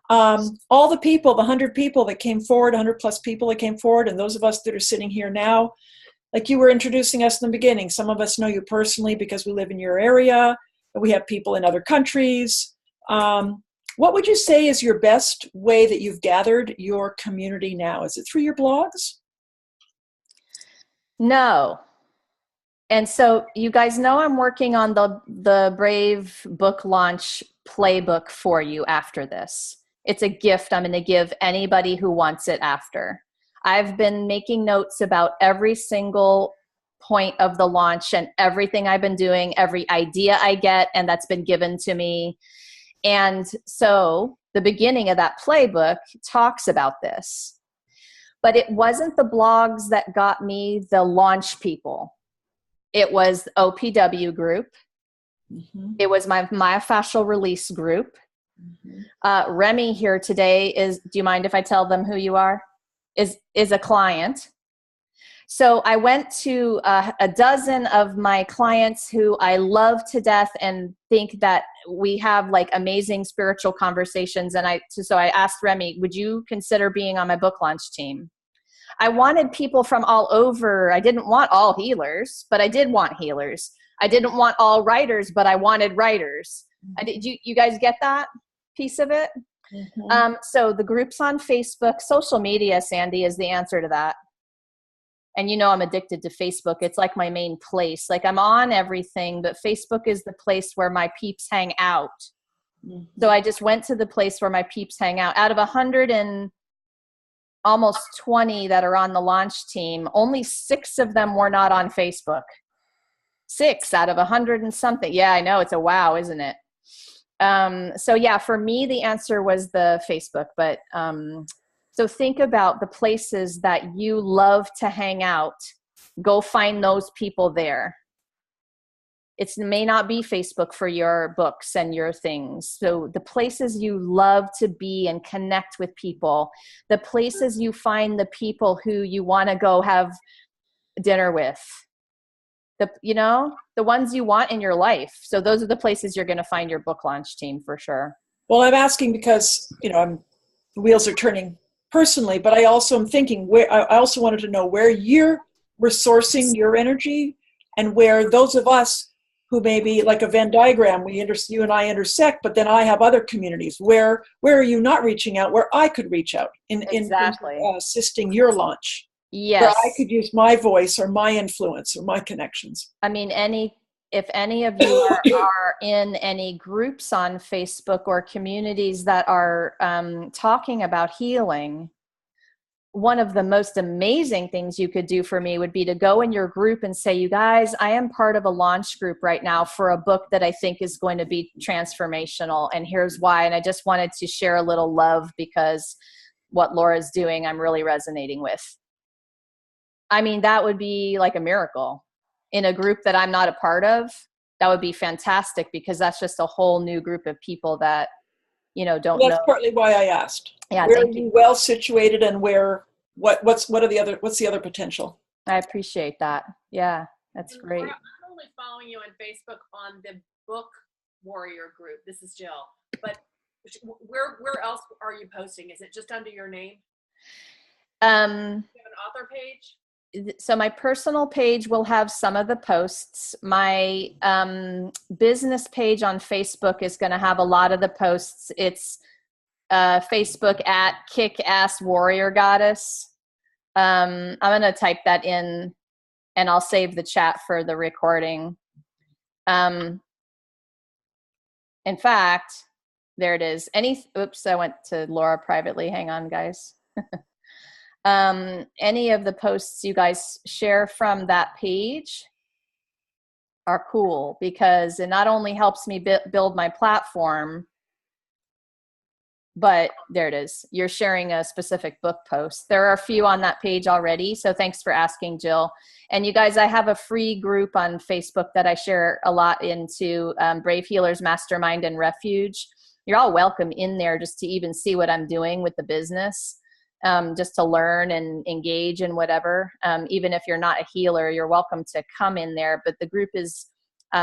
Speaker 5: All the people, the 100 people that came forward, 100 plus people that came forward, and those of us that are sitting here now, like you were introducing us in the beginning, some of us know you personally because we live in your area, and we have people in other countries. What would you say is your best way that you've gathered your community now? Is it through your blogs?
Speaker 1: No. And so you guys know I'm working on the Brave book launch playbook for you after this. It's a gift I'm going to give anybody who wants it after. I've been making notes about every single point of the launch and everything I've been doing, every idea I get, and that's been given to me. And so the beginning of that playbook talks about this. But it wasn't the blogs that got me the launch people. It was OPW group. Mm-hmm. It was my myofascial release group. Mm-hmm. Remy here today is, do you mind if I tell them who you are? Is a client. So I went to a dozen of my clients who I love to death and think that we have like amazing spiritual conversations. And so I asked Remy, would you consider being on my book launch team? I wanted people from all over. I didn't want all healers, but I did want healers. I didn't want all writers, but I wanted writers. You guys get that piece of it? Mm-hmm. So the groups on Facebook, social media, Sandy, is the answer to that. And you know I'm addicted to Facebook. It's like my main place. Like I'm on everything, but Facebook is the place where my peeps hang out. Mm-hmm. So I just went to the place where my peeps hang out. Out of 100 and almost 20 that are on the launch team, only 6 of them were not on Facebook. 6 out of 100 and something. Yeah, I know. It's a wow, isn't it? So yeah, for me, the answer was the Facebook. But so think about the places that you love to hang out. Go find those people there. It may not be Facebook for your books and your things. So the places you love to be and connect with people, the places you find the people who you want to go have dinner with, the ones you want in your life. So those are the places you're going to find your book launch team for sure.
Speaker 5: Well, I'm asking because, the wheels are turning personally, but I also am thinking I also wanted to know where you're sourcing your energy and where those of us who maybe like a Venn diagram, you and I intersect, but then I have other communities. Where are you not reaching out where I could reach out in assisting your launch?
Speaker 1: Yes.
Speaker 5: Where I could use my voice or my influence or my connections.
Speaker 1: I mean, if any of you are in any groups on Facebook or communities that are talking about healing, one of the most amazing things you could do for me would be to go in your group and say, you guys, I am part of a launch group right now for a book that I think is going to be transformational. And here's why. And I just wanted to share a little love because what Laura's doing, I'm really resonating with. I mean, that would be like a miracle. In a group that I'm not a part of, that would be fantastic because that's just a whole new group of people that, don't know.
Speaker 5: That's partly why I asked.
Speaker 1: Yeah,
Speaker 5: where are you well situated and what's the other potential?
Speaker 1: I appreciate that. Yeah, that's great.
Speaker 2: I'm only following you on Facebook on the Book Warrior group. This is Jill. But where else are you posting? Is it just under your name?
Speaker 1: You
Speaker 2: have an author page?
Speaker 1: so my personal page will have some of the posts. My business page on Facebook is going to have a lot of the posts. It's Facebook at Kick-Ass Warrior Goddess. I'm going to type that in, and I'll save the chat for the recording. In fact, there it is. Oops, I went to Laura privately. Hang on, guys. Any of the posts you guys share from that page are cool, because it not only helps me build my platform, but there it is. You're sharing a specific book post. There are a few on that page already, so thanks for asking, Jill. And you guys, I have a free group on Facebook that I share a lot into, Brave Healers Mastermind and Refuge. You're all welcome in there just to even see what I'm doing with the business. Just to learn and engage in whatever. Even if you're not a healer, you're welcome to come in there. But the group is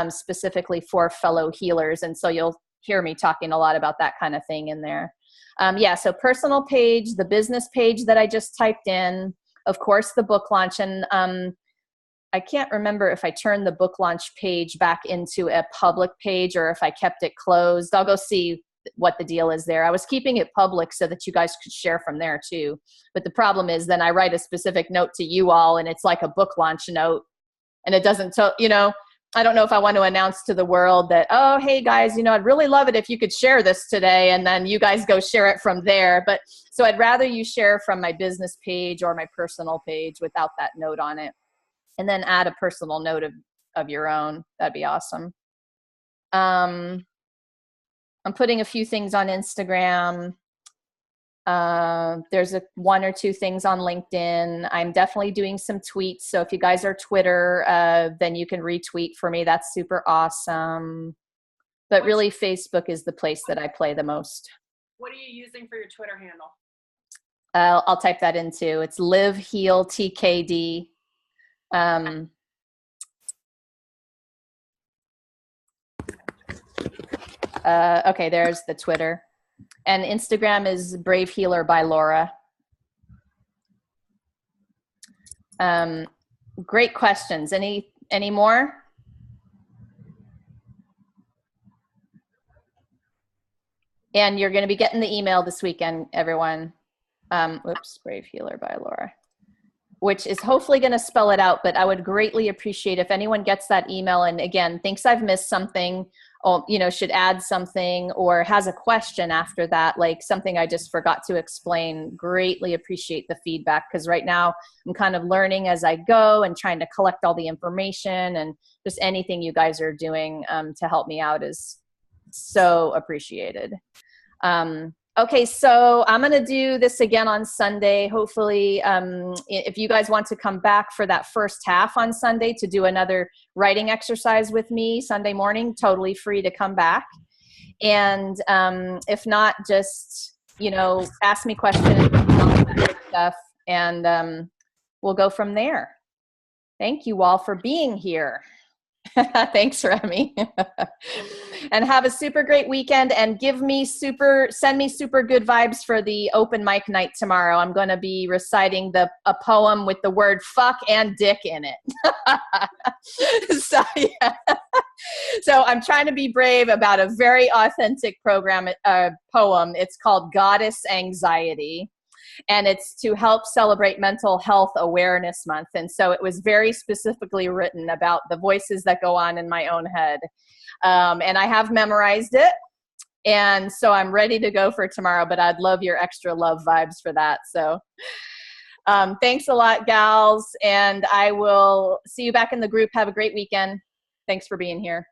Speaker 1: specifically for fellow healers. And so you'll hear me talking a lot about that kind of thing in there. Yeah, so personal page, the business page that I just typed in, of course, the book launch. And I can't remember if I turned the book launch page back into a public page or if I kept it closed. I'll go see what the deal is there. I was keeping it public so that you guys could share from there too. But the problem is then I write a specific note to you all and it's like a book launch note, and it doesn't, you know, I don't know if I want to announce to the world that, oh, hey guys, you know, I'd really love it if you could share this today, and then you guys go share it from there. But so I'd rather you share from my business page or my personal page without that note on it, and then add a personal note of your own. That'd be awesome. I'm putting a few things on Instagram. There's one or two things on LinkedIn. I'm definitely doing some tweets. So if you guys are Twitter, then you can retweet for me. That's super awesome. But really, Facebook is the place that I play the most.
Speaker 2: What are you using for your Twitter handle?
Speaker 1: I'll type that in too. It's Live Heal TKD. Okay, there's the Twitter. And Instagram is Brave Healer by Laura. Great questions. Any more? And you're going to be getting the email this weekend, everyone. Oops, Brave Healer by Laura, which is hopefully going to spell it out, but I would greatly appreciate if anyone gets that email and again, thinks I've missed something, or, you know, should add something, or has a question after that, like something I just forgot to explain. Greatly appreciate the feedback, because right now I'm kind of learning as I go and trying to collect all the information, and just anything you guys are doing to help me out is so appreciated. Okay, so I'm going to do this again on Sunday. Hopefully, if you guys want to come back for that first half on Sunday to do another writing exercise with me Sunday morning, totally free to come back. And if not, just, you know, ask me questions and all that good stuff, and we'll go from there. Thank you all for being here. Thanks, Remy. And have a super great weekend, and send me super good vibes for the open mic night tomorrow. I'm going to be reciting a poem with the word fuck and dick in it. So, yeah. So I'm trying to be brave about a very authentic poem. It's called Goddess Anxiety. And it's to help celebrate Mental Health Awareness Month. And so it was very specifically written about the voices that go on in my own head. And I have memorized it. And so I'm ready to go for tomorrow, but I'd love your extra love vibes for that. So thanks a lot, gals. And I will see you back in the group. Have a great weekend. Thanks for being here.